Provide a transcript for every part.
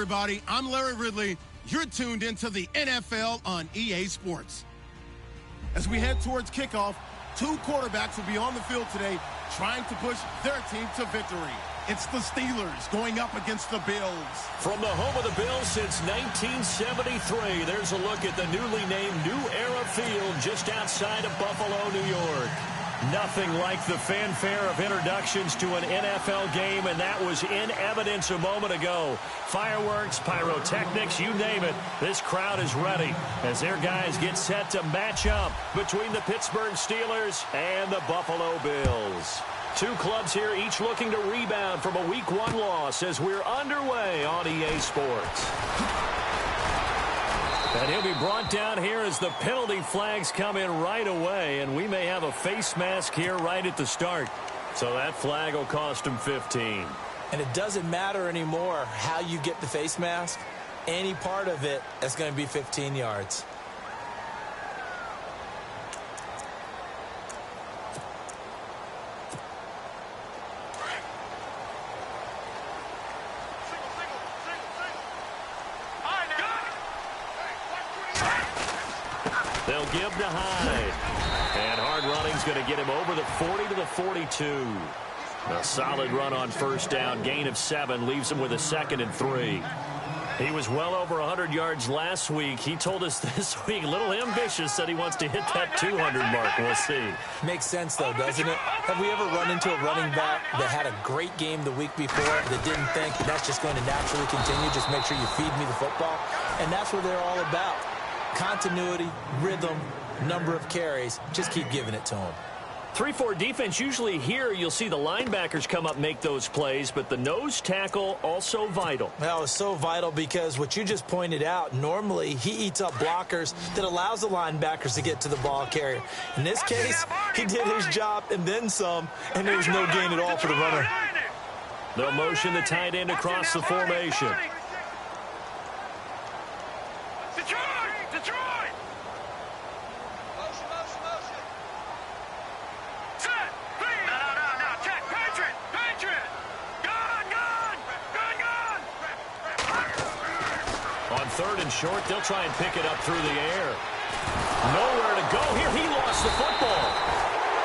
everybody. I'm Larry Ridley. You're tuned into the NFL on EA Sports. As we head towards kickoff, two quarterbacks will be on the field today trying to push their team to victory. It's the Steelers going up against the Bills. From the home of the Bills since 1973, there's a look at the newly named New Era Field just outside of Buffalo, New York. Nothing like the fanfare of introductions to an NFL game, and that was in evidence a moment ago. Fireworks, pyrotechnics, you name it. This crowd is ready as their guys get set to match up between the Pittsburgh Steelers and the Buffalo Bills. Two clubs here, each looking to rebound from a Week 1 loss as we're underway on EA Sports. And he'll be brought down here as the penalty flags come in right away, and we may have a face mask here right at the start. So that flag will cost him 15. And it doesn't matter anymore how you get the face mask. Any part of it is going to be 15 yards. They'll give to Hyde. And hard running's going to get him over the 40 to the 42. A solid run on first down. Gain of 7 leaves him with a 2nd and 3. He was well over 100 yards last week. He told us this week, a little ambitious, said he wants to hit that 200 mark. We'll see. Makes sense, though, doesn't it? Have we ever run into a running back that had a great game the week before that didn't think that's just going to naturally continue? Just make sure you feed me the football. And that's what they're all about. Continuity, rhythm, number of carries. Just keep giving it to him. 3-4 defense, usually here you'll see the linebackers come up, make those plays, but the nose tackle also vital. Well, it's so vital because what you just pointed out, normally he eats up blockers that allows the linebackers to get to the ball carrier. In this case, he did his job and then some, and there was no gain at all for the runner. They'll motion the tight end across the formation. Third and short, they'll try and pick it up through the air. Nowhere to go here. He lost the football.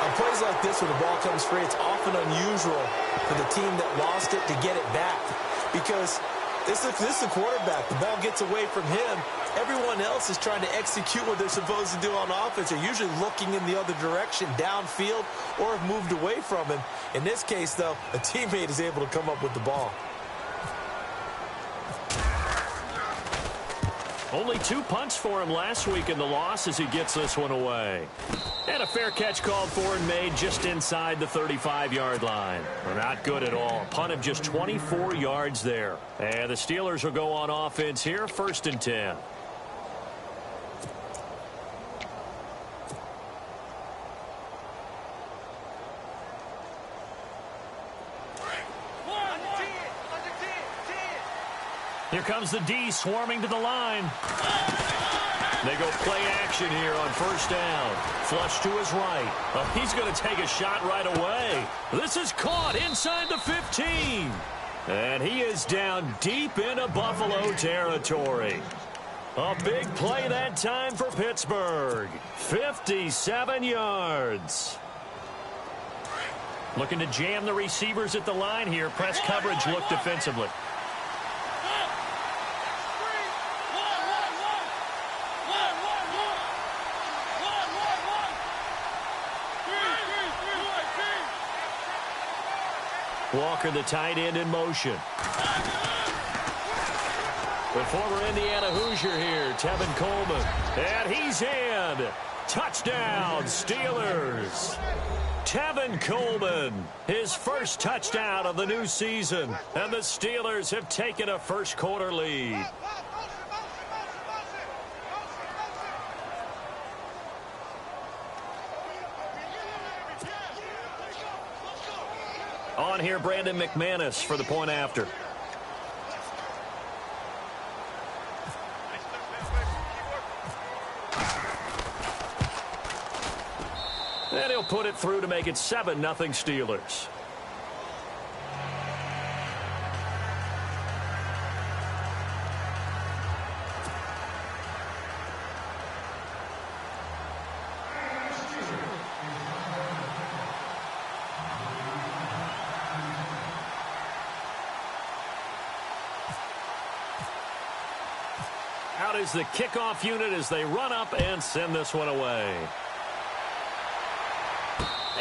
On plays like this where the ball comes free, it's often unusual for the team that lost it to get it back. Because this is the quarterback. The ball gets away from him. Everyone else is trying to execute what they're supposed to do on offense. They're usually looking in the other direction, downfield, or have moved away from him. In this case, though, a teammate is able to come up with the ball. Only 2 punts for him last week in the loss as he gets this one away. And a fair catch called for and made just inside the 35-yard line. Not good at all. Punt of just 24 yards there. And the Steelers will go on offense here, 1st and 10. Here comes the D swarming to the line. They go play action here on first down. Flush to his right. He's going to take a shot right away. This is caught inside the 15. And he is down deep into Buffalo territory. A big play that time for Pittsburgh. 57 yards. Looking to jam the receivers at the line here. Press coverage look defensively. Walker, the tight end, in motion. The former Indiana Hoosier here, Tevin Coleman. And he's in. Touchdown, Steelers. Tevin Coleman, his first touchdown of the new season. And the Steelers have taken a first-quarter lead. On here, Brandon McManus for the point after. And he'll put it through to make it 7-0 Steelers. Out is the kickoff unit as they run up and send this one away.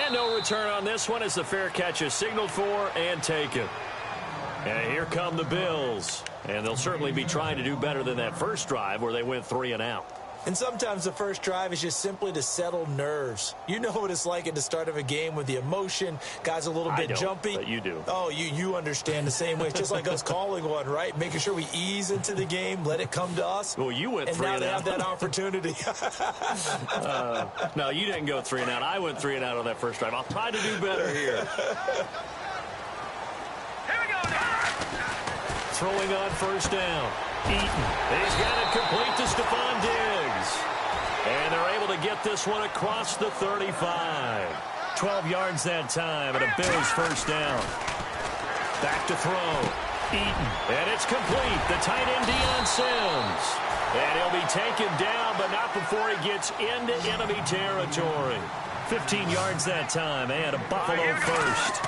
And no return on this one as the fair catch is signaled for and taken. And here come the Bills. And they'll certainly be trying to do better than that first drive where they went 3 and out. And sometimes the first drive is just simply to settle nerves. You know what it's like at the start of a game with the emotion. Guys a little bit jumpy. But you do. Oh, you understand the same way. It's just like us calling one, right? Making sure we ease into the game, let it come to us. Well, you went 3 and out. And now they have that opportunity. No, you didn't go 3 and out. I went 3 and out on that first drive. I'll try to do better here. Throwing on first down. Eaton. He's got it complete to Stephon Diggs. And they're able to get this one across the 35. 12 yards that time and a Bills first down. Back to throw. Eaton. And it's complete. The tight end Deion Sims. And he'll be taken down, but not before he gets into enemy territory. 15 yards that time and a Buffalo first.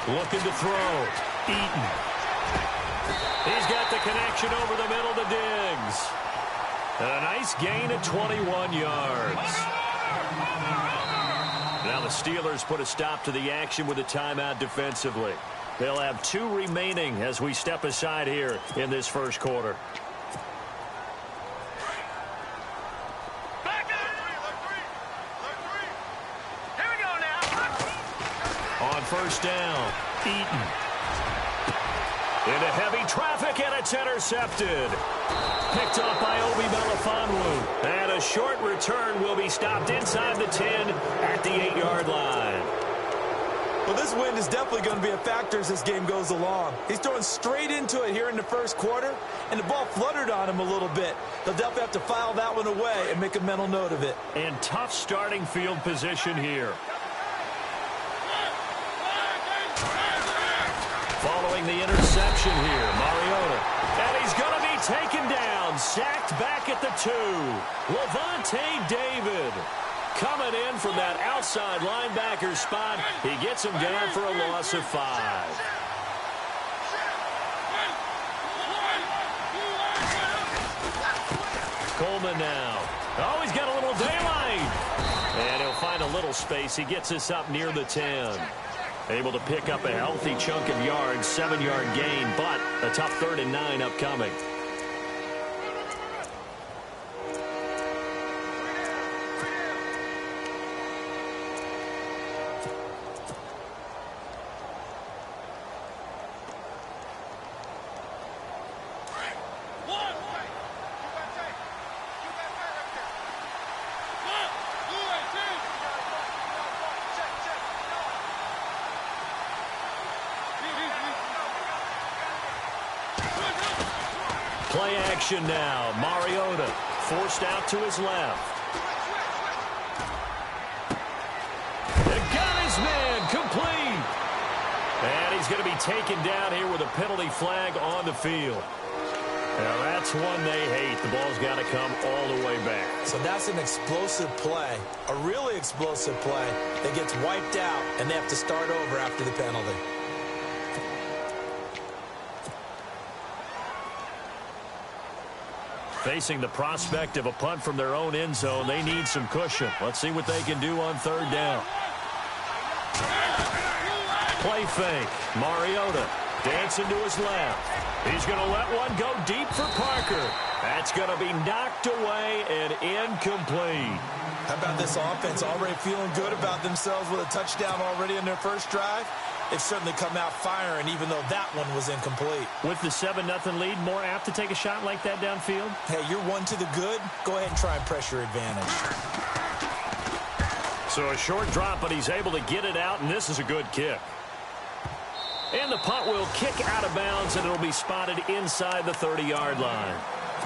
Looking to throw. Eaton. He's got the connection over the middle to Diggs. And a nice gain of 21 yards. Now the Steelers put a stop to the action with a timeout defensively. They'll have 2 remaining as we step aside here in this first quarter. On first down, Eaton. Into heavy traffic, and it's intercepted. Picked up by Obi Melifonwu. And a short return will be stopped inside the 10 at the 8-yard line. Well, this wind is definitely going to be a factor as this game goes along. He's throwing straight into it here in the first quarter, and the ball fluttered on him a little bit. They'll definitely have to file that one away and make a mental note of it. And tough starting field position here. Following the interception here, Mariota. And he's going to be taken down, sacked back at the 2. Levante David coming in from that outside linebacker spot. He gets him down for a loss of 5. Coleman now. Oh, he's got a little daylight. And he'll find a little space. He gets us up near the 10. Able to pick up a healthy chunk of yards, 7-yard gain, but a tough 3rd and 9 upcoming. Play action now. Mariota forced out to his left. And got his man complete. And he's going to be taken down here with a penalty flag on the field. Now that's one they hate. The ball's got to come all the way back. So that's an explosive play, a really explosive play that gets wiped out, and they have to start over after the penalty. Facing the prospect of a punt from their own end zone, they need some cushion. Let's see what they can do on 3rd down. Play fake. Mariota dancing to his left. He's going to let one go deep for Parker. That's going to be knocked away and incomplete. How about this offense already feeling good about themselves with a touchdown already in their first drive? They've certainly come out firing, even though that one was incomplete. With the 7-0 lead, more apt to take a shot like that downfield? Hey, you're one to the good. Go ahead and try and press your advantage. So a short drop, but he's able to get it out, and this is a good kick. And the punt will kick out of bounds, and it'll be spotted inside the 30-yard line.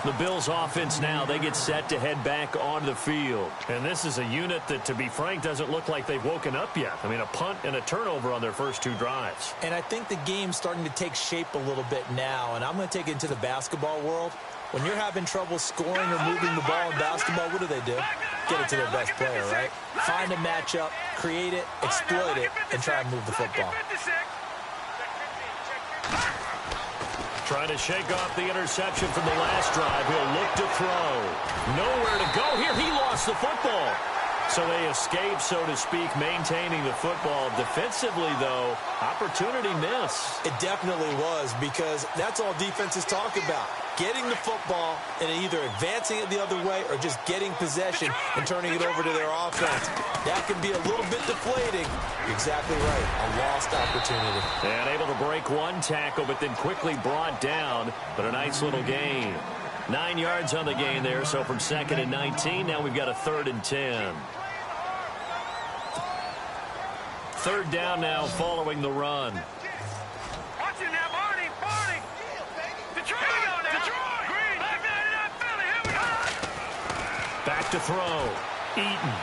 The Bills offense now, they get set to head back onto the field. And this is a unit that, to be frank, doesn't look like they've woken up yet. I mean, a punt and a turnover on their first 2 drives. And I think the game's starting to take shape a little bit now, and I'm going to take it into the basketball world. When you're having trouble scoring or moving the ball in basketball, what do? Get it to their best player, right? Find a matchup, create it, exploit it, and try and move the football. Trying to shake off the interception from the last drive. He'll look to throw. Nowhere to go here. He lost the football. So they escape, so to speak, maintaining the football. Defensively, though, opportunity miss. It definitely was, because that's all defenses talk about. Getting the football and either advancing it the other way or just getting possession and turning it over to their offense. That can be a little bit deflating. You're exactly right. A lost opportunity. And able to break one tackle, but then quickly brought down. But a nice little gain. 9 yards on the gain there, so from 2nd and 19, now we've got a 3rd and 10. 3rd down now following the run. Watch it now, Barney. Detroit. Green. Philly. Here we go. Back to throw. Eaton.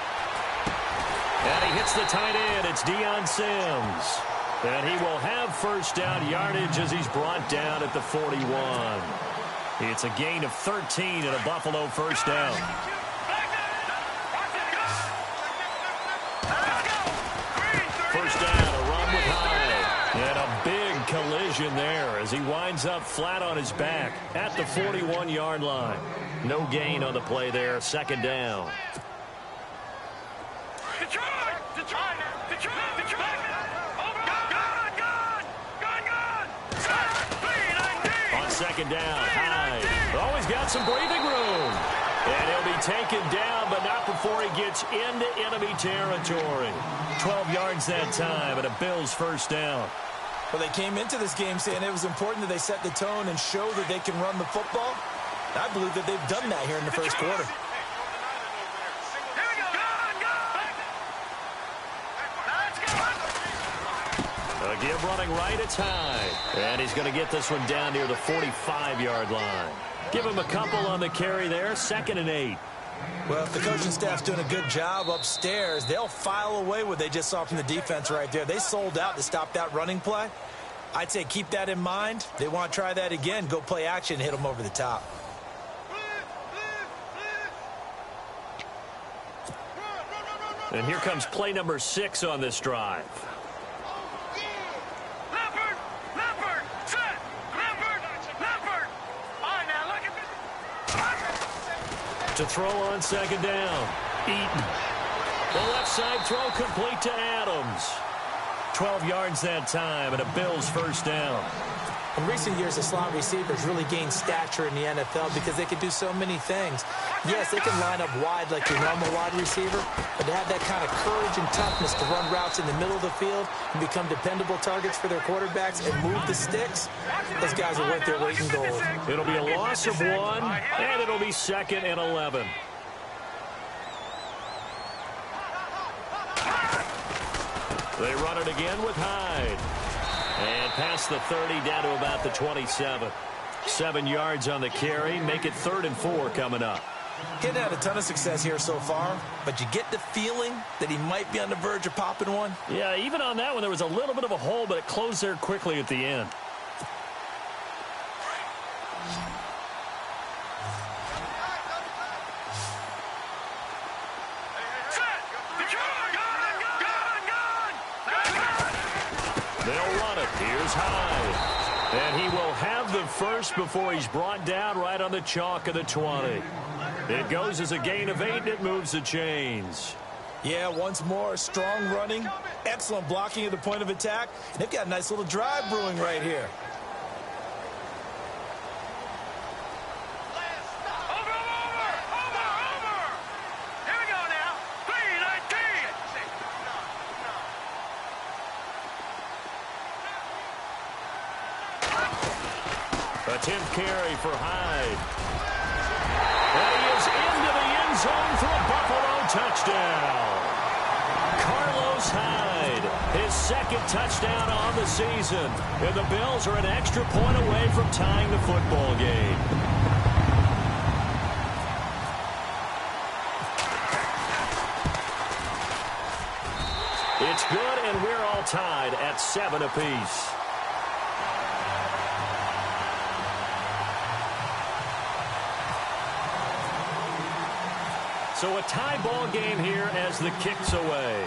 And he hits the tight end. It's Deion Sims. And he will have first down yardage as he's brought down at the 41. It's a gain of 13 and a Buffalo first down. First down, a run with Hyde. And a big collision there as he winds up flat on his back at the 41-yard line. No gain on the play there. 2nd down. Detroit. On 2nd down, Hyde. Always got some breathing room. And he'll be taken down, but not before he gets into enemy territory. 12 yards that time, and a Bills first down. Well, they came into this game saying it was important that they set the tone and show that they can run the football. I believe that they've done that here in the first quarter. Again, running right, it's Hyde. And he's going to get this one down near the 45-yard line. Give him a couple on the carry there. 2nd and 8. Well, if the coaching staff's doing a good job upstairs, they'll file away what they just saw from the defense right there. They sold out to stop that running play. I'd say keep that in mind. They want to try that again. Go play action, hit them over the top. And here comes play number 6 on this drive. To throw on 2nd down. Eaton. The left side throw complete to Adams. 12 yards that time, and a Bills first down. In recent years, the slot receivers really gained stature in the NFL because they can do so many things. Yes, they can line up wide like your normal wide receiver, but to have that kind of courage and toughness to run routes in the middle of the field and become dependable targets for their quarterbacks and move the sticks, those guys are worth their weight in gold. It'll be a loss of 1, and it'll be 2nd and 11. They run it again with Hyde. And past the 30, down to about the 27. 7 yards on the carry. Make it 3rd and 4 coming up. He hadn't had a ton of success here so far, but you get the feeling that he might be on the verge of popping one. Yeah, even on that one, there was a little bit of a hole, but it closed there quickly at the end. They'll run it. Here's Hyde. And he will have the first before he's brought down right on the chalk of the 20. It goes as a gain of 8, and it moves the chains. Yeah, once more, strong running, excellent blocking at the point of attack. They've got a nice little drive brewing right here. A 10th carry for Hyde. And he is into the end zone for a Buffalo touchdown. Carlos Hyde, his 2nd touchdown on the season. And the Bills are an extra point away from tying the football game. It's good, and we're all tied at 7 apiece. So a tie ball game here as the kick's away.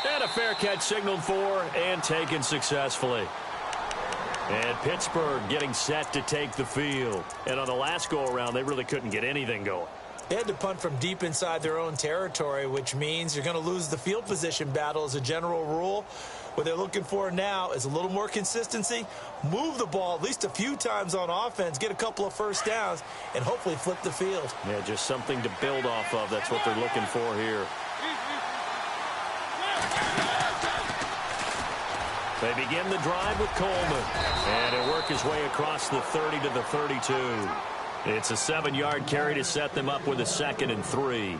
And a fair catch signaled for and taken successfully. And Pittsburgh getting set to take the field. And on the last go-around, they really couldn't get anything going. They had to punt from deep inside their own territory, which means you're going to lose the field position battle as a general rule. What they're looking for now is a little more consistency, move the ball at least a few times on offense, get a couple of first downs, and hopefully flip the field. Yeah, just something to build off of. That's what they're looking for here. They begin the drive with Coleman. And he'll work his way across the 30 to the 32. It's a 7-yard carry to set them up with a 2nd and 3.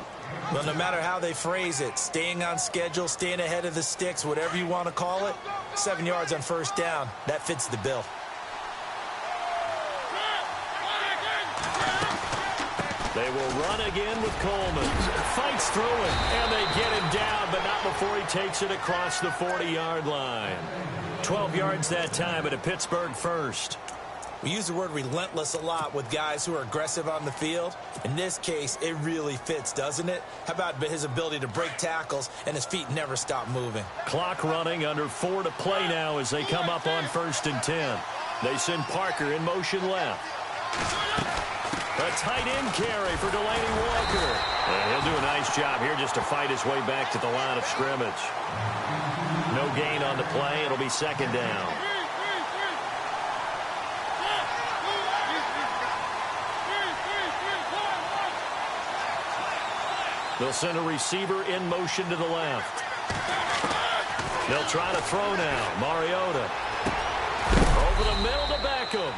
Well, no matter how they phrase it, staying on schedule, staying ahead of the sticks, whatever you want to call it, 7 yards on first down, that fits the bill. They will run again with Coleman. Fights through it, and they get him down, but not before he takes it across the 40-yard line. 12 yards that time, and a Pittsburgh first. We use the word relentless a lot with guys who are aggressive on the field. In this case, it really fits, doesn't it? How about his ability to break tackles and his feet never stop moving? Clock running, under 4 to play now as they come up on 1st and 10. They send Parker in motion left. A tight end carry for Delaney Walker. And he'll do a nice job here just to fight his way back to the line of scrimmage. No gain on the play. It'll be 2nd down. They'll send a receiver in motion to the left. They'll try to throw now. Mariota. Over the middle to Beckham.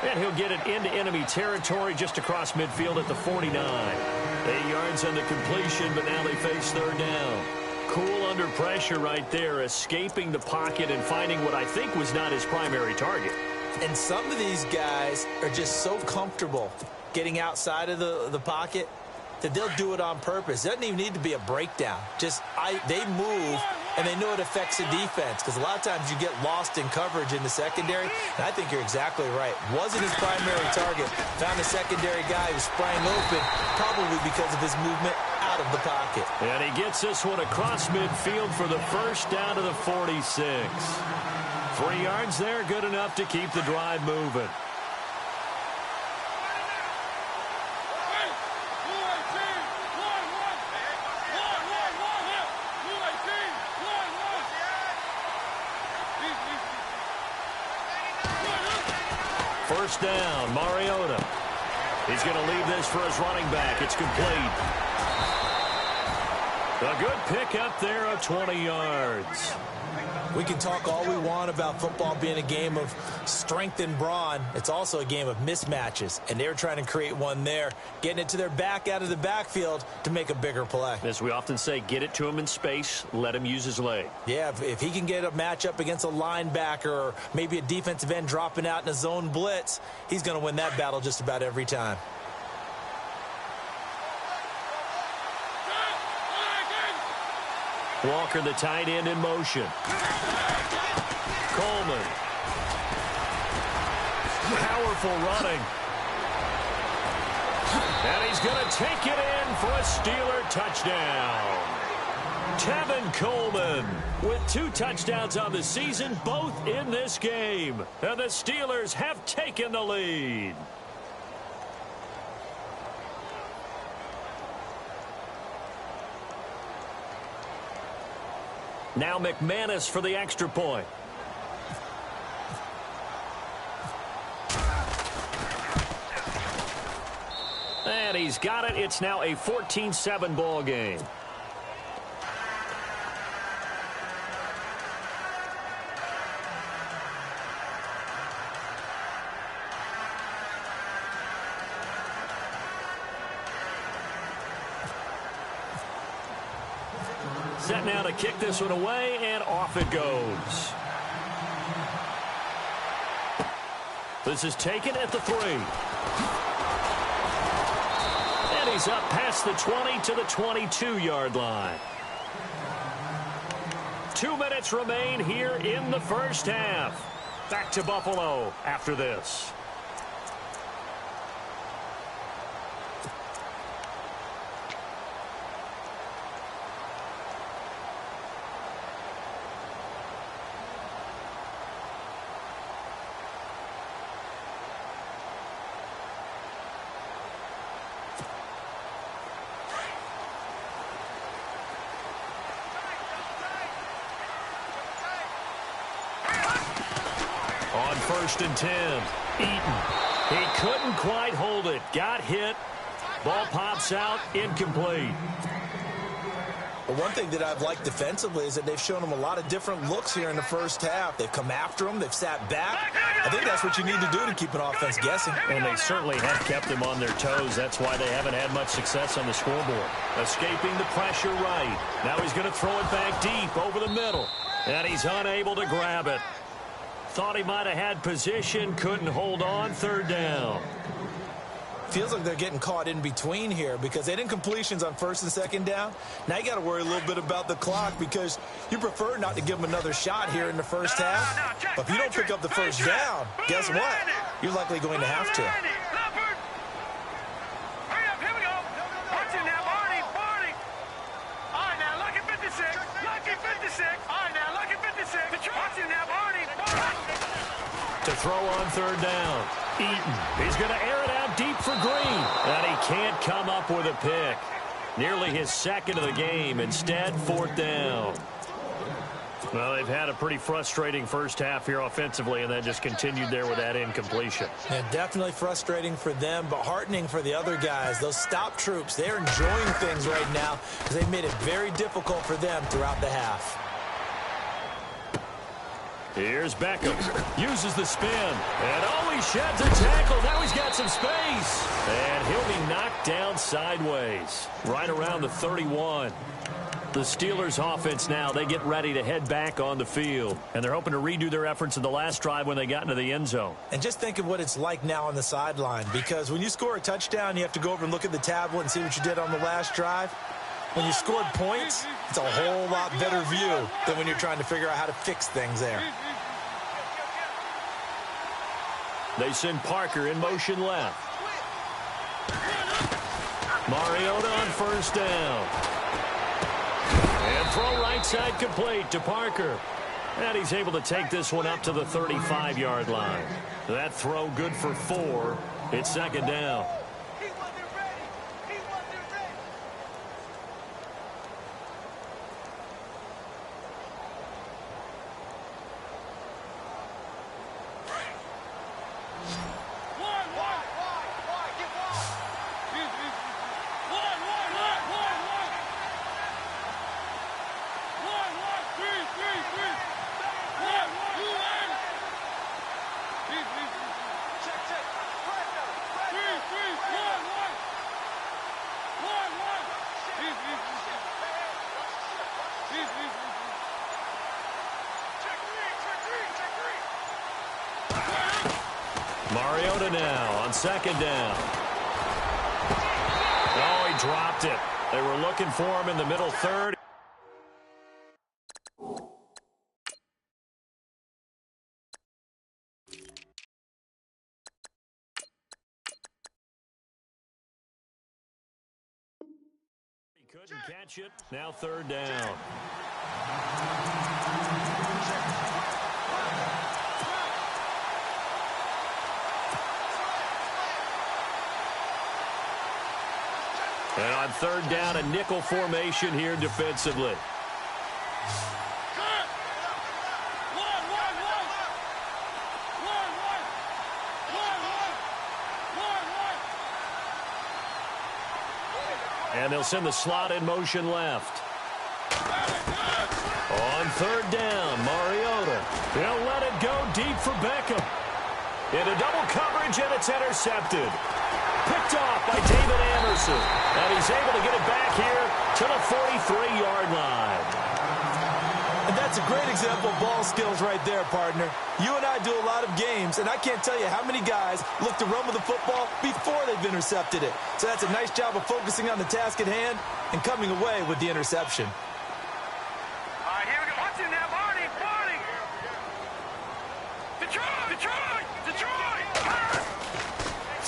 And he'll get it into enemy territory just across midfield at the 49. 8 yards on the completion, but now they face 3rd down. Cool under pressure right there, escaping the pocket and finding what I think was not his primary target. And some of these guys are just so comfortable getting outside of the pocket that they'll do it on purpose. It doesn't even need to be a breakdown. They move, and they know it affects the defense, because a lot of times you get lost in coverage in the secondary, and I think you're exactly right. Wasn't his primary target. Found a secondary guy who sprang open, probably because of his movement out of the pocket. And he gets this one across midfield for the first down to the 46. 3 yards there, good enough to keep the drive moving. First down, Mariota. He's going to leave this for his running back. It's complete. A good pick up there of 20 yards. We can talk all we want about football being a game of strength and brawn. It's also a game of mismatches, and they're trying to create one there, getting it to their back out of the backfield to make a bigger play. As we often say, get it to him in space, let him use his leg. Yeah, if he can get a matchup against a linebacker or maybe a defensive end dropping out in a zone blitz, he's going to win that battle just about every time. Walker, the tight end, in motion. Coleman. Powerful running. And he's going to take it in for a Steeler touchdown. Tevin Coleman with 2 touchdowns on the season, both in this game. And the Steelers have taken the lead. Now McManus for the extra point. And he's got it. It's now a 14-7 ball game. Set now to kick this one away, and off it goes. This is taken at the 3. And he's up past the 20 to the 22-yard line. 2 minutes remain here in the first half. Back to Buffalo after this. 1st and 10. Eaton. He couldn't quite hold it. Got hit. Ball pops out. Incomplete. Well, one thing that I've liked defensively is that they've shown him a lot of different looks here in the first half. They've come after him. They've sat back. I think that's what you need to do to keep an offense guessing. And they certainly have kept them on their toes. That's why they haven't had much success on the scoreboard. Escaping the pressure right. Now he's going to throw it back deep over the middle. And he's unable to grab it. Thought he might have had position. Couldn't hold on. 3rd down. Feels like they're getting caught in between here because they didn't completions on 1st and 2nd down. Now you got to worry a little bit about the clock because you prefer not to give them another shot here in the first half. But if you don't pick up the 1st down, guess what? You're likely going to have to. To throw on 3rd down. Eaton. He's going to air it out deep for Green. And he can't come up with a pick. Nearly his 2nd of the game. Instead, 4th down. Well, they've had a pretty frustrating first half here offensively, and then just continued there with that incompletion. Yeah, definitely frustrating for them, but heartening for the other guys. Those stop troops, they're enjoying things right now because they've made it very difficult for them throughout the half. Here's Beckham. Uses the spin. And oh, he sheds a tackle. Now he's got some space. And he'll be knocked down sideways. Right around the 31. The Steelers offense now, they get ready to head back on the field. And they're hoping to redo their efforts in the last drive when they got into the end zone. And just think of what it's like now on the sideline. Because when you score a touchdown, you have to go over and look at the tablet and see what you did on the last drive. When you scored points, it's a whole lot better view than when you're trying to figure out how to fix things there. They send Parker in motion left. Mariota on 1st down. And throw right side complete to Parker. And he's able to take this one up to the 35-yard line. That throw good for 4. It's 2nd down. Mariota now on 2nd down. Oh, he dropped it. They were looking for him in the middle 3rd. He couldn't catch it. Now 3rd down. And on 3rd down, a nickel formation here defensively. And they'll send the slot in motion left. On 3rd down, Mariota. They'll let it go deep for Beckham. Into double coverage, and it's intercepted. Picked off by David Anderson. And he's able to get it back here to the 43-yard line. And that's a great example of ball skills right there, partner. You and I do a lot of games, and I can't tell you how many guys look to run with the football before they've intercepted it. So that's a nice job of focusing on the task at hand and coming away with the interception. All right, here we go. Watch it now, Barney. Detroit!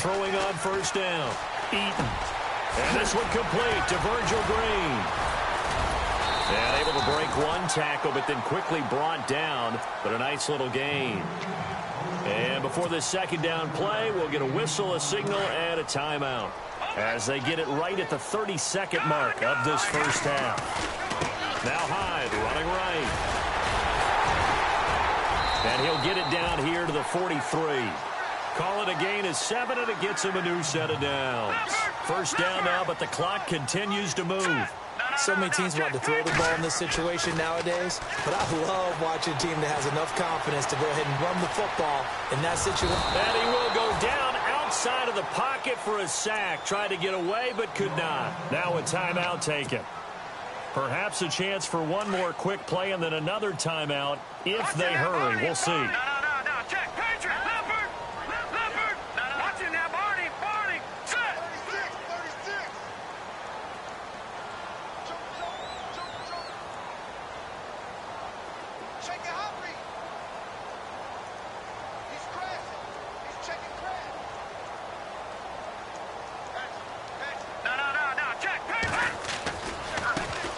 Throwing on 1st down. Eaton. And this one complete to Virgil Green. And able to break one tackle, but then quickly brought down. But a nice little gain. And before this 2nd down play, we'll get a whistle, a signal, and a timeout. As they get it right at the 32nd mark of this first half. Now Hyde running right. And he'll get it down here to the 43. Call it a gain of 7, and it gets him a new set of downs. First down now, but the clock continues to move. So many teams want to throw the ball in this situation nowadays, but I love watching a team that has enough confidence to go ahead and run the football in that situation. And he will go down outside of the pocket for a sack. Tried to get away, but could not. Now a timeout taken. Perhaps a chance for one more quick play and then another timeout if they hurry. We'll see. Check, Patriot, Leopard. Watch him now, Barney, set. 36. Check the hot read. He's crashing. He's checking crash. No, check, Patriot.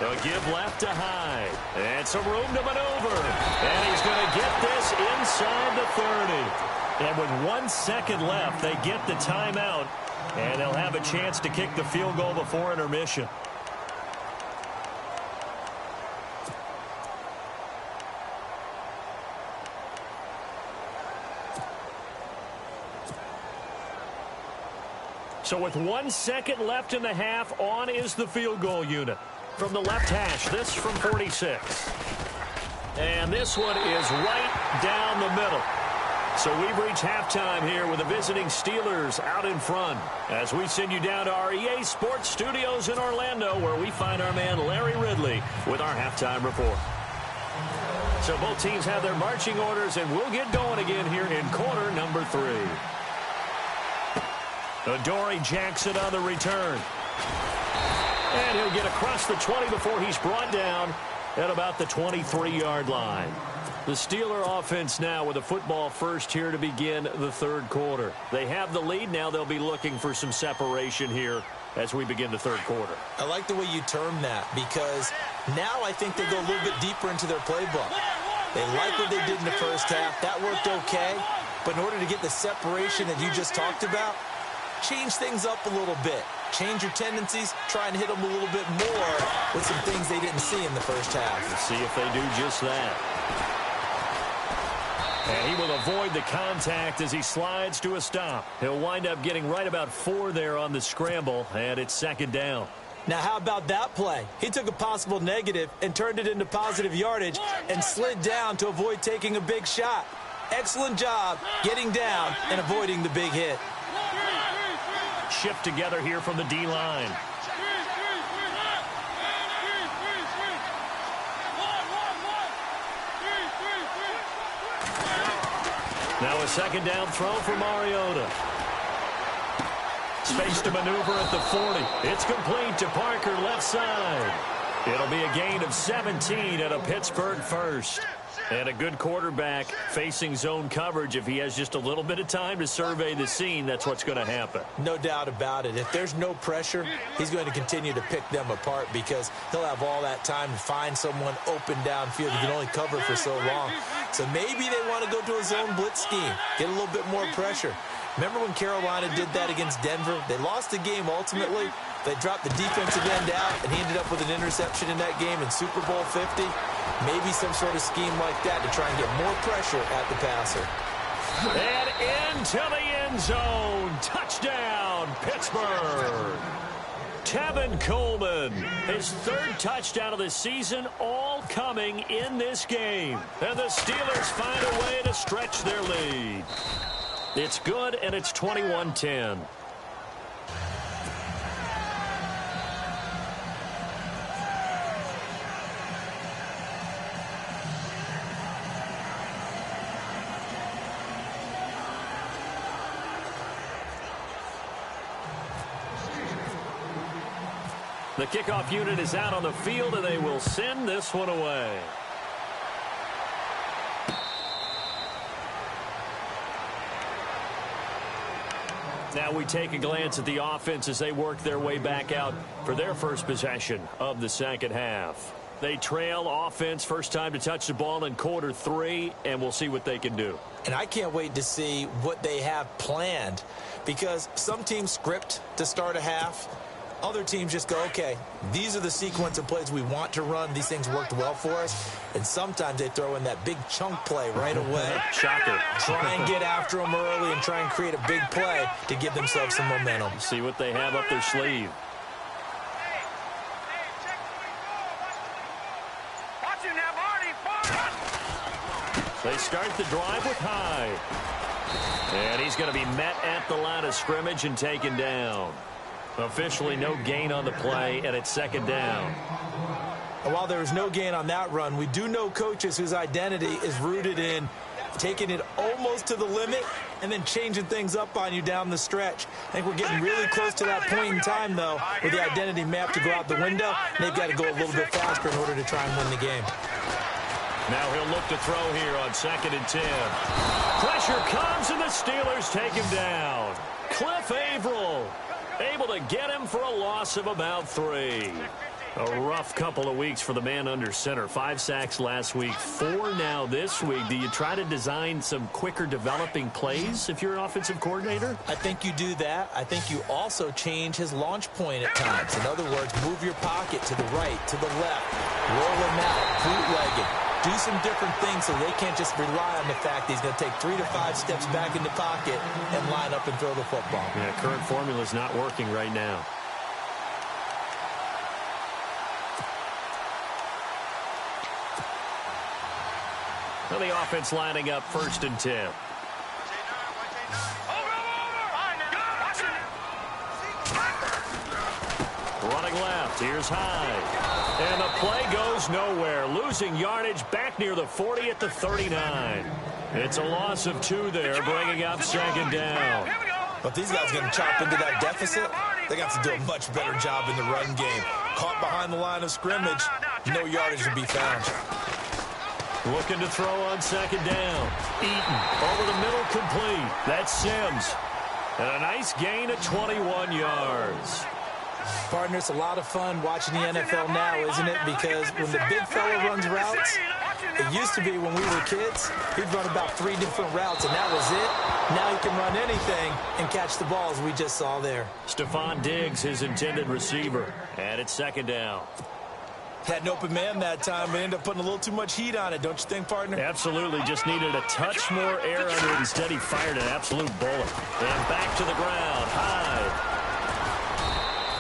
A give left to Hyde. And some room to maneuver. And he's going to get this inside the 30. And with 1 second left, they get the timeout. And they'll have a chance to kick the field goal before intermission. So with 1 second left in the half, on is the field goal unit. From the left hash, this from 46. And this one is right down the middle. So we've reached halftime here with the visiting Steelers out in front as we send you down to our EA Sports Studios in Orlando, where we find our man Larry Ridley with our halftime report. So both teams have their marching orders, and we'll get going again here in quarter number 3. Adoree Jackson on the return. And he'll get across the 20 before he's brought down at about the 23-yard line. The Steeler offense now with a football first here to begin the third quarter. They have the lead. Now they'll be looking for some separation here as we begin the third quarter. I like the way you term that, because now I think they go a little bit deeper into their playbook. They like what they did in the first half. That worked okay. But in order to get the separation that you just talked about, change things up a little bit. Change your tendencies, try and hit them a little bit more with some things they didn't see in the first half. Let's see if they do just that. And he will avoid the contact as he slides to a stop. He'll wind up getting right about 4 there on the scramble, and it's second down. Now, how about that play? He took a possible negative and turned it into positive yardage and slid down to avoid taking a big shot. Excellent job getting down and avoiding the big hit. Shift together here from the D-line. Now a second down throw for Mariota. Space to maneuver at the 40. It's complete to Parker left side. It'll be a gain of 17 at a Pittsburgh first. And a good quarterback facing zone coverage. If he has just a little bit of time to survey the scene, that's what's going to happen. No doubt about it. If there's no pressure, he's going to continue to pick them apart because he'll have all that time to find someone open downfield. He can only cover for so long. So maybe they want to go to a zone blitz scheme, get a little bit more pressure. Remember when Carolina did that against Denver? They lost the game ultimately. They dropped the defensive end out, and he ended up with an interception in that game in Super Bowl 50. Maybe some sort of scheme like that to try and get more pressure at the passer. And into the end zone. Touchdown, Pittsburgh. Tevin Coleman, his third touchdown of the season, all coming in this game. And the Steelers find a way to stretch their lead. It's good, and it's 21-10. The kickoff unit is out on the field, and they will send this one away. Now we take a glance at the offense as they work their way back out for their first possession of the second half. They trail offense, first time to touch the ball in quarter 3, and we'll see what they can do. And I can't wait to see what they have planned, because some teams script to start a half. Other teams just go, okay, these are the sequence of plays we want to run. These things worked well for us. And sometimes they throw in that big chunk play right away. Shocker. Try and get after them early and try and create a big play to give themselves some momentum. See what they have up their sleeve. They start the drive with Hyde. And he's going to be met at the line of scrimmage and taken down. Officially no gain on the play, and it's second down. And while there was no gain on that run, we do know coaches whose identity is rooted in taking it almost to the limit and then changing things up on you down the stretch. I think we're getting really close to that point in time, though, where the identity map to go out the window, and they've got to go a little bit faster in order to try and win the game. Now he'll look to throw here on 2nd and 10. Pressure comes, and the Steelers take him down. Cliff Averill able to get him for a loss of about 3. A rough couple of weeks for the man under center. 5 sacks last week, 4 now this week. Do you try to design some quicker developing plays if you're an offensive coordinator? I think you do that. I think you also change his launch point at times. In other words, move your pocket to the right, to the left, roll him out, bootleg it. Do some different things so they can't just rely on the fact that he's going to take 3 to 5 steps back in the pocket and line up and throw the football. Yeah, current formula is not working right now. Well, the offense lining up 1st and 10. Running left, here's Hyde. And the play goes nowhere. Losing yardage back near the 40 at the 39. It's a loss of 2 there, bringing up 2nd down. But these guys are going to chop into that deficit. They got to do a much better job in the run game. Caught behind the line of scrimmage, no yardage to be found. Looking to throw on 2nd down. Eaton over the middle, complete. That's Sims. And a nice gain of 21 yards. Partner, it's a lot of fun watching the NFL now, isn't it? Because when the big fella runs routes, it used to be when we were kids, he'd run about 3 different routes, and that was it. Now he can run anything and catch the balls we just saw there. Stephon Diggs, his intended receiver. And it's 2nd down. Had an open man that time, but ended up putting a little too much heat on it, don't you think, partner? Absolutely. Just needed a touch more air under it. Instead, he fired an absolute bullet. And back to the ground. Hyde.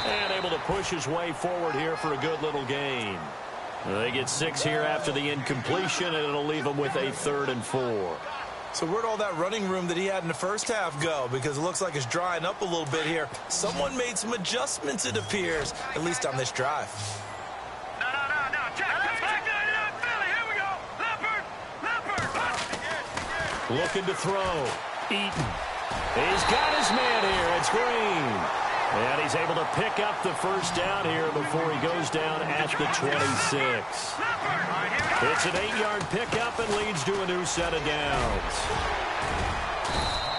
And able to push his way forward here for a good little gain. They get 6 here after the incompletion, and it'll leave them with a 3rd and 4. So where'd all that running room that he had in the first half go? Because it looks like it's drying up a little bit here. Someone made some adjustments, it appears, at least on this drive. Looking to throw. Eaton. He's got his man here. It's Green. And he's able to pick up the first down here before he goes down at the 26. It's an 8-yard pickup and leads to a new set of downs.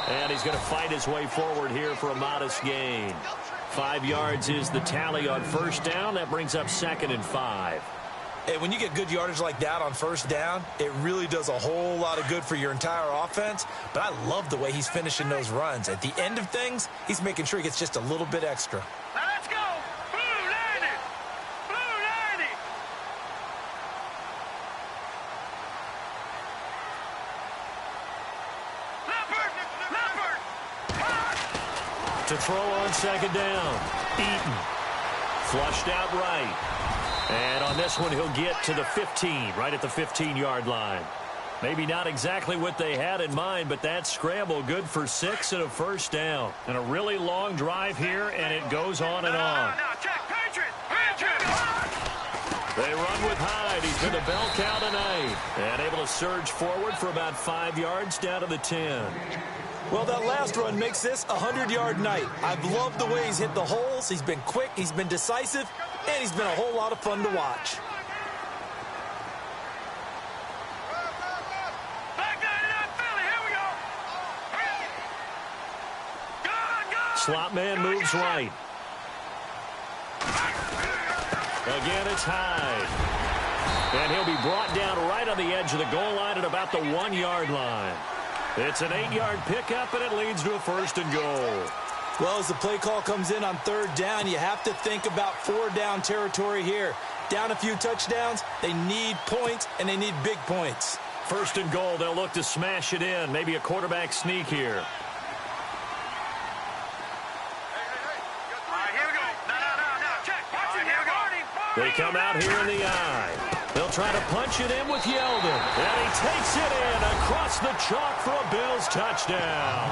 And he's going to fight his way forward here for a modest gain. 5 yards is the tally on first down. That brings up 2nd and 5. And when you get good yardage like that on first down, it really does a whole lot of good for your entire offense. But I love the way he's finishing those runs. At the end of things, he's making sure he gets just a little bit extra. Now let's go. Blue 90. Blue 90. Leopard. To throw on 2nd down. Eaton. Flushed out right. And on this one, he'll get to the 15, right at the 15-yard line. Maybe not exactly what they had in mind, but that scramble good for 6 and a first down. And a really long drive here, and it goes on and on. They run with Hyde. He's been a bell cow tonight. And able to surge forward for about 5 yards down to the 10. Well, that last run makes this a 100-yard night. I've loved the way he's hit the holes. He's been quick. He's been decisive. And he's been a whole lot of fun to watch. Slot man moves right. Again, it's Hyde. And he'll be brought down right on the edge of the goal line at about the 1-yard line. It's an 8-yard pickup, and it leads to a 1st and goal. Well, as the play call comes in on third down, you have to think about four-down territory here. Down a few touchdowns, they need points, and they need big points. First and goal, they'll look to smash it in. Maybe a quarterback sneak here. All right, here we go. No. Check. Watch it. Here we go. They come out here in the eye. They'll try to punch it in with Yeldon. And he takes it in across the chalk for a Bills touchdown.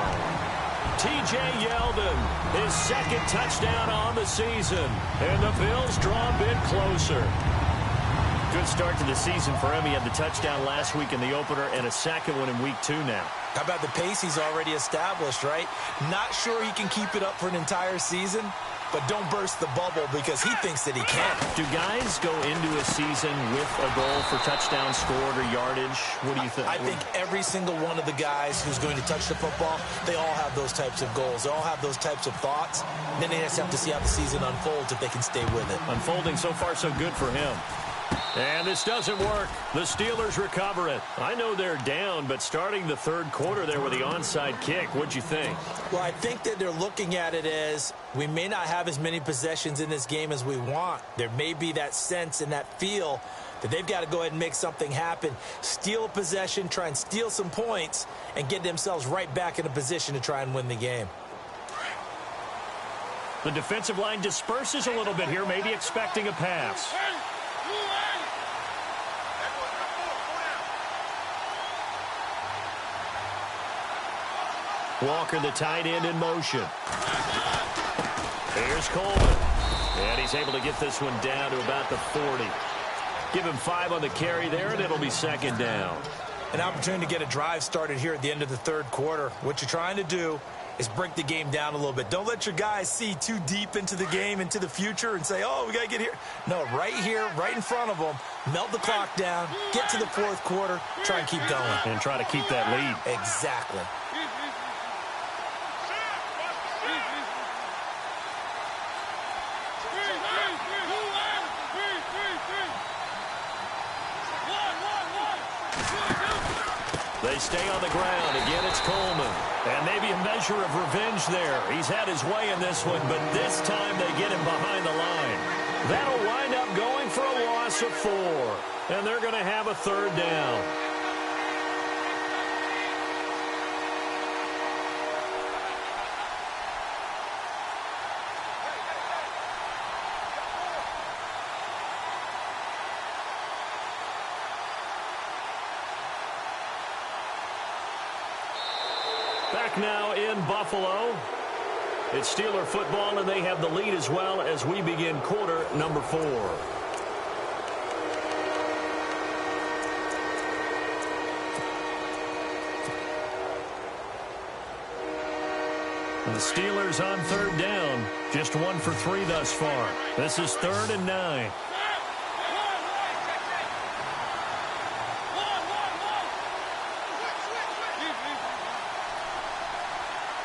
T.J. Yeldon, his second touchdown on the season. And the Bills draw a bit closer. Good start to the season for him. He had the touchdown last week in the opener and a second one in week 2 now. How about the pace he's already established, right? Not sure he can keep it up for an entire season, but don't burst the bubble because he thinks that he can. Do guys go into a season with a goal for touchdown scored or yardage? What do you think? I think every single one of the guys who's going to touch the football, they all have those types of goals. They all have those types of thoughts. Then they just have to see how the season unfolds if they can stay with it. Unfolding so far so good for him. And this doesn't work. The Steelers recover it. I know they're down, but starting the third quarter there with the onside kick, what'd you think? Well, I think that they're looking at it as we may not have as many possessions in this game as we want. There may be that sense and that feel that they've got to go ahead and make something happen. Steal possession, try and steal some points, and get themselves right back in a position to try and win the game. The defensive line disperses a little bit here, maybe expecting a pass. Walker, the tight end, in motion. Here's Coleman. And he's able to get this one down to about the 40. Give him 5 on the carry there, and it'll be second down. An opportunity to get a drive started here at the end of the third quarter. What you're trying to do is break the game down a little bit. Don't let your guys see too deep into the game, into the future, and say, oh, we got to get here. No, right here, right in front of them, melt the clock down, get to the fourth quarter, try and keep going. And try to keep that lead. Exactly. They stay on the ground. Again, it's Coleman. And maybe a measure of revenge there. He's had his way in this one, but this time they get him behind the line. That'll wind up going for a loss of 4. And they're going to have a third down. Back now in Buffalo. It's Steeler football, and they have the lead as well as we begin quarter number 4. The Steelers on third down. Just 1 for 3 thus far. This is 3rd and 9.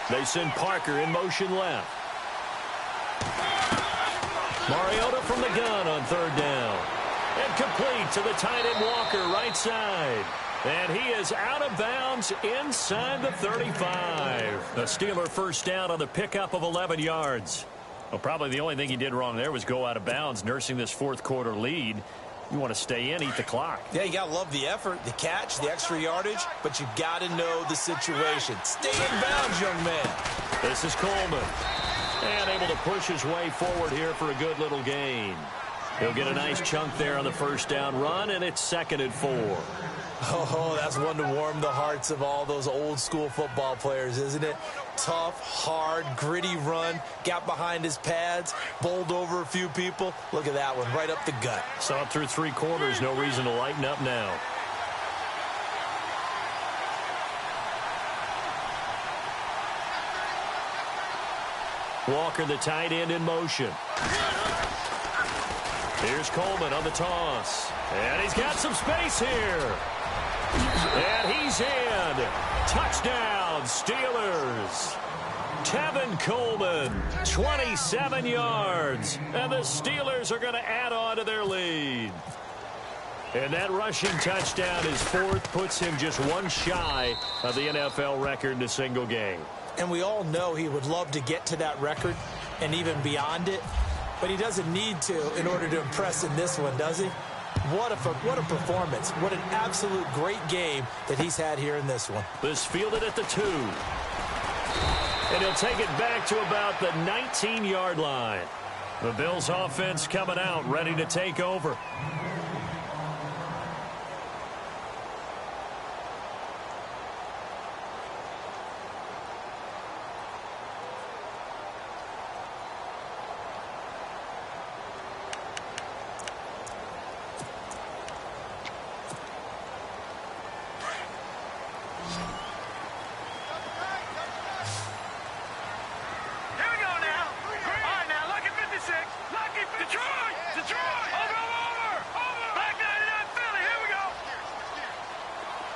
They send Parker in motion left. Mariota from the gun on third down. And complete to the tight end Walker, right side. And he is out of bounds inside the 35. A Steeler first down on the pickup of 11 yards. Well, probably the only thing he did wrong there was go out of bounds, nursing this fourth quarter lead. You want to stay in, eat the clock. Yeah, you got to love the effort, the catch, the extra yardage, but you got to know the situation. Stay in bounds, young man. This is Coleman. And able to push his way forward here for a good little gain. He'll get a nice chunk there on the first down run, and it's 2nd and 4. Oh, that's one to warm the hearts of all those old school football players, isn't it? Tough, hard, gritty run, got behind his pads, bowled over a few people. Look at that one, right up the gut. Saw it through 3 quarters, no reason to lighten up now. Walker, the tight end, in motion. Here's Coleman on the toss. And he's got some space here. And he's in. Touchdown, Steelers. Tevin Coleman, 27 yards. And the Steelers are going to add on to their lead. And that rushing touchdown is 4th, puts him just 1 shy of the NFL record in a single game. And we all know he would love to get to that record and even beyond it. But he doesn't need to in order to impress in this one, does he? What a performance. What an absolute great game that he's had here in this one. This fielded at the 2. And he'll take it back to about the 19-yard line. The Bills offense coming out, ready to take over.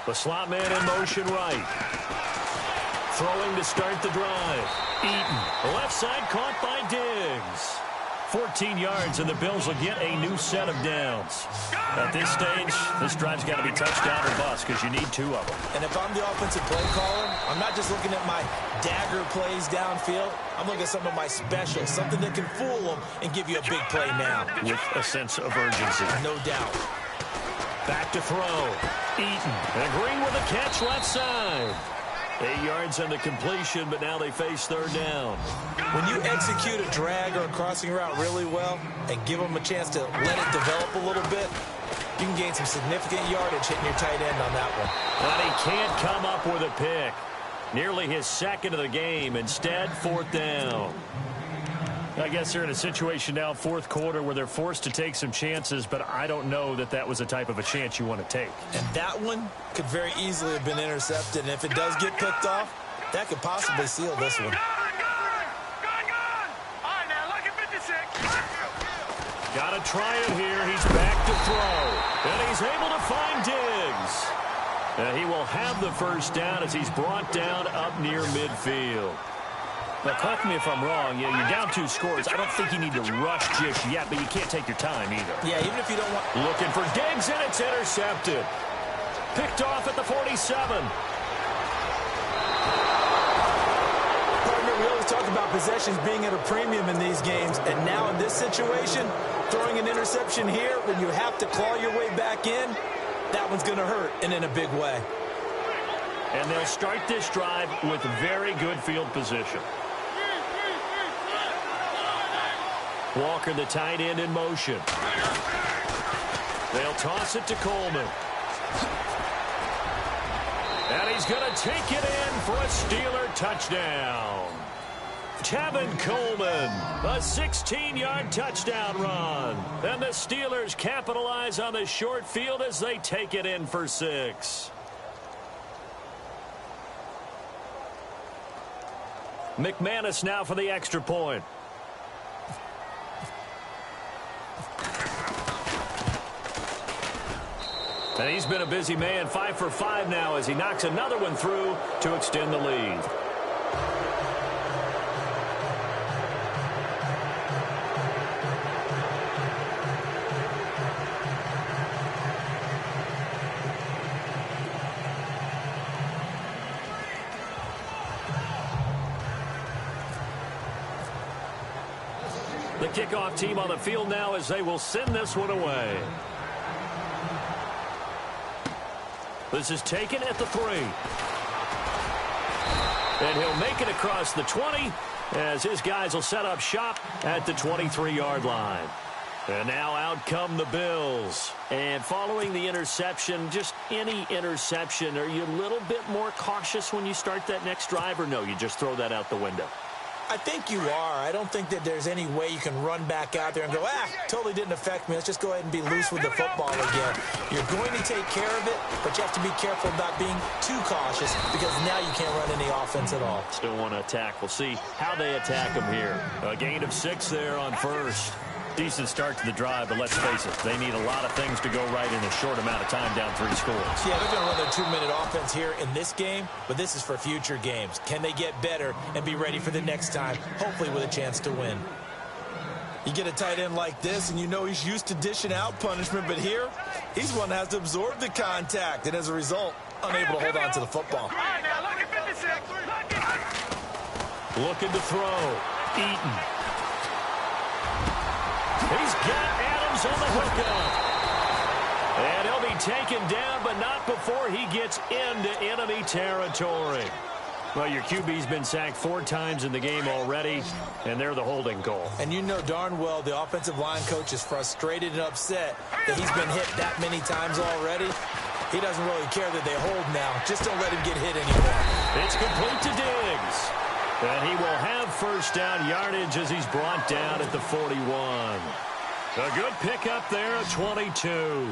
The slot man in motion right. Throwing to start the drive. Eaton. Left side caught by Diggs. 14 yards, and the Bills will get a new set of downs. At this stage, this drive's got to be touchdown or bust because you need 2 of them. And if I'm the offensive play caller, I'm not just looking at my dagger plays downfield. I'm looking at some of my specials, something that can fool them and give you a big play now. With a sense of urgency. No doubt. Back to throw. Eaton agreeing with the catch left side. 8 yards on the completion, but now they face third down. When you execute a drag or a crossing route really well and give them a chance to let it develop a little bit, you can gain some significant yardage hitting your tight end on that one. But he can't come up with a pick. Nearly his second of the game. Instead, fourth down. I guess they're in a situation now, fourth quarter, where they're forced to take some chances, but I don't know that that was the type of a chance you want to take. And that one could very easily have been intercepted, and if it does get picked off, that could possibly seal this one. Got to try it here. He's back to throw, and he's able to find Diggs. He will have the first down as he's brought down up near midfield. Now, correct me if I'm wrong. You're down 2 scores. I don't think you need to rush just yet, but you can't take your time either. Yeah, even if you don't want... Looking for Diggs, and it's intercepted. Picked off at the 47. Partner, we always talk about possessions being at a premium in these games, and now in this situation, throwing an interception here when you have to claw your way back in, that one's going to hurt, and in a big way. And they'll start this drive with very good field position. Walker, the tight end, in motion. They'll toss it to Coleman. And he's going to take it in for a Steeler touchdown. Tevin Coleman, a 16-yard touchdown run. And the Steelers capitalize on the short field as they take it in for 6. McManus now for the extra point. And he's been a busy man, 5 for 5 now as he knocks another one through to extend the lead. The kickoff team on the field now as they will send this one away. This is taken at the 3. And he'll make it across the 20 as his guys will set up shop at the 23-yard line. And now out come the Bills. And following the interception, just any interception, are you a little bit more cautious when you start that next drive, or no, you just throw that out the window? I think you are. I don't think that there's any way you can run back out there and go, totally didn't affect me. Let's just go ahead and be loose with the football again. You're going to take care of it, but you have to be careful about being too cautious because now you can't run any offense at all. Still want to attack. We'll see how they attack them here. A gain of 6 there on first. Decent start to the drive, but let's face it, they need a lot of things to go right in a short amount of time, down 3 scores. Yeah, they're going to run their 2-minute offense here in this game, but this is for future games. Can they get better and be ready for the next time, hopefully with a chance to win? You get a tight end like this, and you know he's used to dishing out punishment, but here, he's one that has to absorb the contact, and as a result, unable to hold on to the football. All right, now look at 56. Look at Looking to throw. Eaton. He's got Adams on the hookup. And he'll be taken down, but not before he gets into enemy territory. Well, your QB's been sacked 4 times in the game already, and they're the holding goal. And you know darn well the offensive line coach is frustrated and upset that he's been hit that many times already. He doesn't really care that they hold now. Just don't let him get hit anymore. It's complete to Diggs. And he will have first down yardage as he's brought down at the 41. A good pickup there at 22.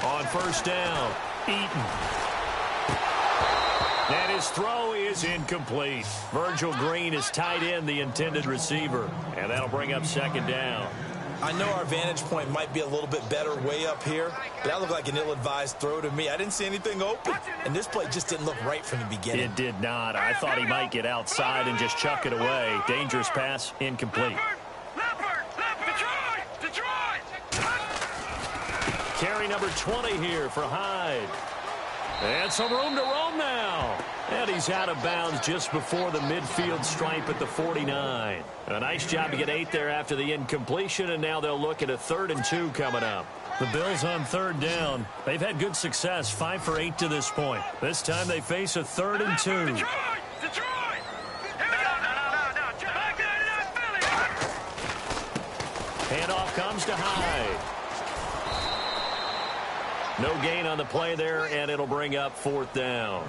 On first down, Eaton. And his throw is incomplete. Virgil Green is tied in the intended receiver. And that'll bring up second down. I know our vantage point might be a little bit better way up here, but that looked like an ill-advised throw to me. I didn't see anything open, and this play just didn't look right from the beginning. It did not. I thought he might get outside and just chuck it away. Dangerous pass, incomplete. Carry number 20 here for Hyde. And some room to roam now. And he's out of bounds just before the midfield stripe at the 49. A nice job to get 8 there after the incompletion, and now they'll look at a 3rd and 2 coming up. The Bills on 3rd down. They've had good success, 5 for 8 to this point. This time they face a 3rd and 2. Handoff comes to Hyde. No gain on the play there, and it'll bring up 4th down.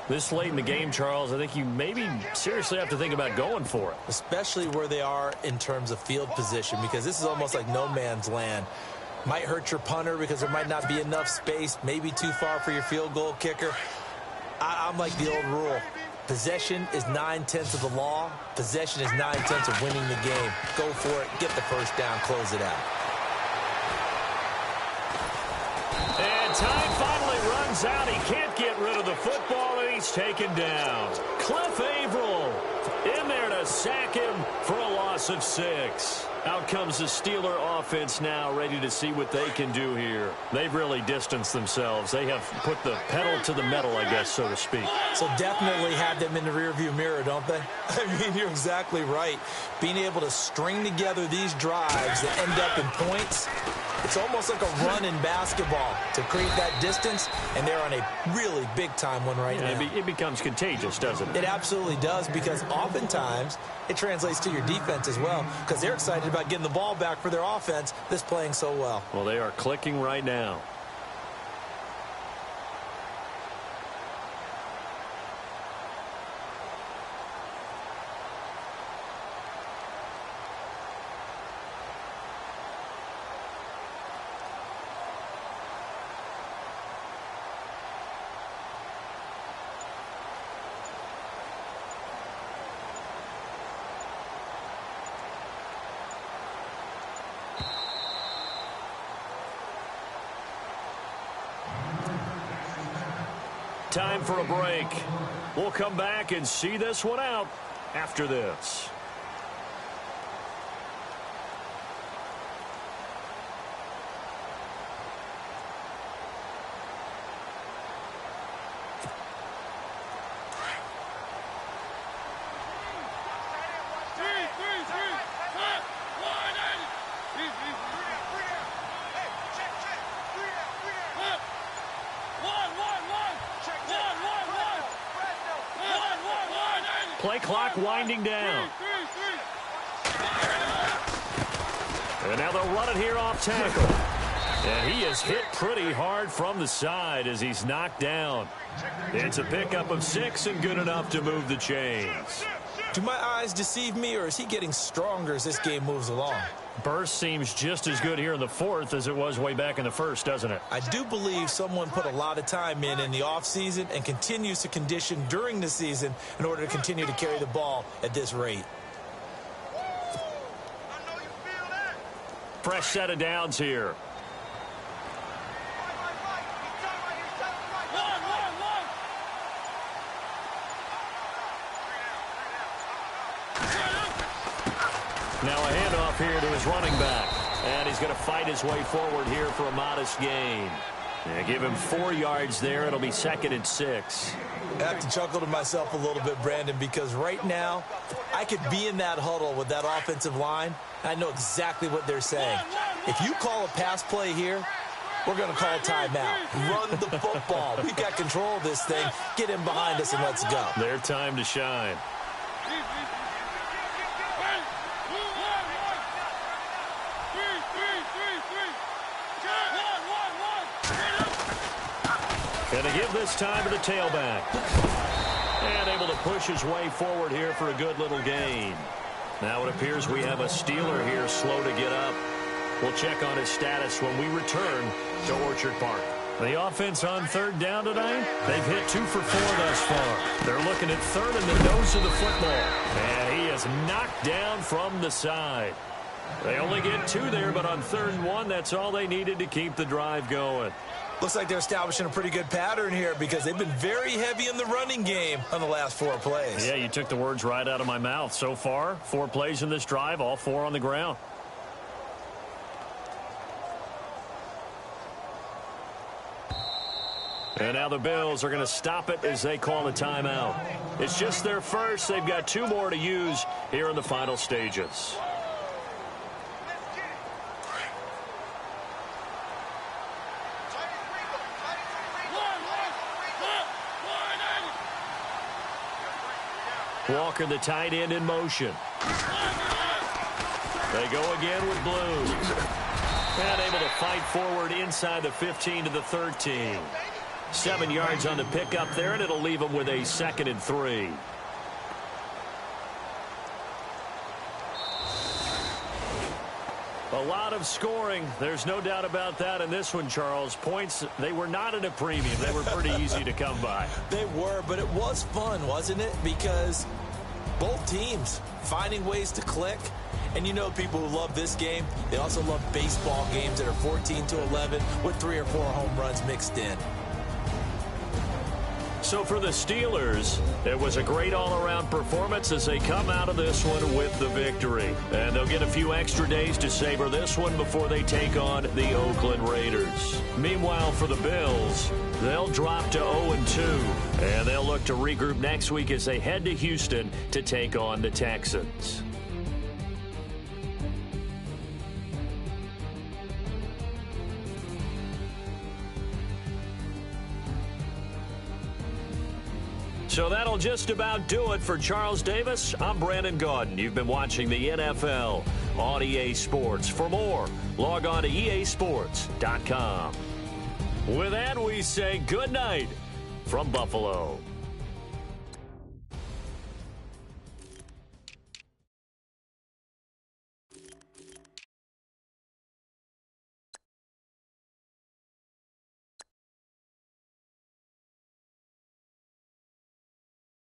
This late in the game, Charles, I think you maybe seriously have to think about going for it. Especially where they are in terms of field position, because this is almost like no man's land. Might hurt your punter because there might not be enough space, maybe too far for your field goal kicker. I'm like the old rule. Possession is 9/10 of the law. Possession is 9/10 of winning the game. Go for it, get the first down, close it out. And time finally runs out. He can't get rid of the football, and he's taken down. Cliff Averill in there to sack him for a loss of 6. Out comes the Steeler offense now, ready to see what they can do here. They've really distanced themselves. They have put the pedal to the metal, I guess, so to speak. So definitely have them in the rearview mirror, don't they? I mean, you're exactly right. Being able to string together these drives that end up in points, it's almost like a run in basketball to create that distance, and they're on a really big-time one right now. It becomes contagious, doesn't it? It absolutely does, because oftentimes it translates to your defense as well, because they're excited about getting the ball back for their offense that's playing so well. Well, they are clicking right now. Time for a break. We'll come back and see this one out after this. Play clock winding down. And now they'll run it here off tackle. And he is hit pretty hard from the side as he's knocked down. It's a pickup of 6 and good enough to move the chains. Do my eyes deceive me, or is he getting stronger as this game moves along? Burst seems just as good here in the 4th as it was way back in the 1st, doesn't it? I do believe someone put a lot of time in the offseason and continues to condition during the season in order to continue to carry the ball at this rate. Fresh set of downs here. Now a handoff here to his running back. And he's going to fight his way forward here for a modest gain. Yeah, give him 4 yards there. It'll be 2nd and 6. I have to chuckle to myself a little bit, Brandon, because right now I could be in that huddle with that offensive line. I know exactly what they're saying. If you call a pass play here, we're going to call timeout. Run the football. We've got control of this thing. Get him behind us and let's go. Their time to shine. Going to give this time to the tailback. And able to push his way forward here for a good little gain. Now it appears we have a Steeler here slow to get up. We'll check on his status when we return to Orchard Park. The offense on 3rd down tonight, they've hit 2 for 4 thus far. They're looking at 3rd in the nose of the football. And he is knocked down from the side. They only get 2 there, but on 3rd and 1, that's all they needed to keep the drive going. Looks like they're establishing a pretty good pattern here because they've been very heavy in the running game on the last 4 plays. Yeah, you took the words right out of my mouth. So far, 4 plays in this drive, all 4 on the ground. And now the Bills are going to stop it as they call a timeout. It's just their first. They've got 2 more to use here in the final stages. Walker, the tight end, in motion. They go again with Blue. And able to fight forward inside the 15 to the 13. 7 yards on the pickup there, and it'll leave them with a 2nd and 3. A lot of scoring. There's no doubt about that in this one, Charles. Points, they were not at a premium. They were pretty easy to come by. They were, but it was fun, wasn't it? Because both teams finding ways to click. And you know people who love this game, they also love baseball games that are 14-11 with 3 or 4 home runs mixed in. So for the Steelers, it was a great all-around performance as they come out of this one with the victory. And they'll get a few extra days to savor this one before they take on the Oakland Raiders. Meanwhile, for the Bills, they'll drop to 0-2. And they'll look to regroup next week as they head to Houston to take on the Texans. So that'll just about do it for Charles Davis. I'm Brandon Gaudin. You've been watching the NFL on EA Sports. For more, log on to easports.com. With that, we say good night from Buffalo.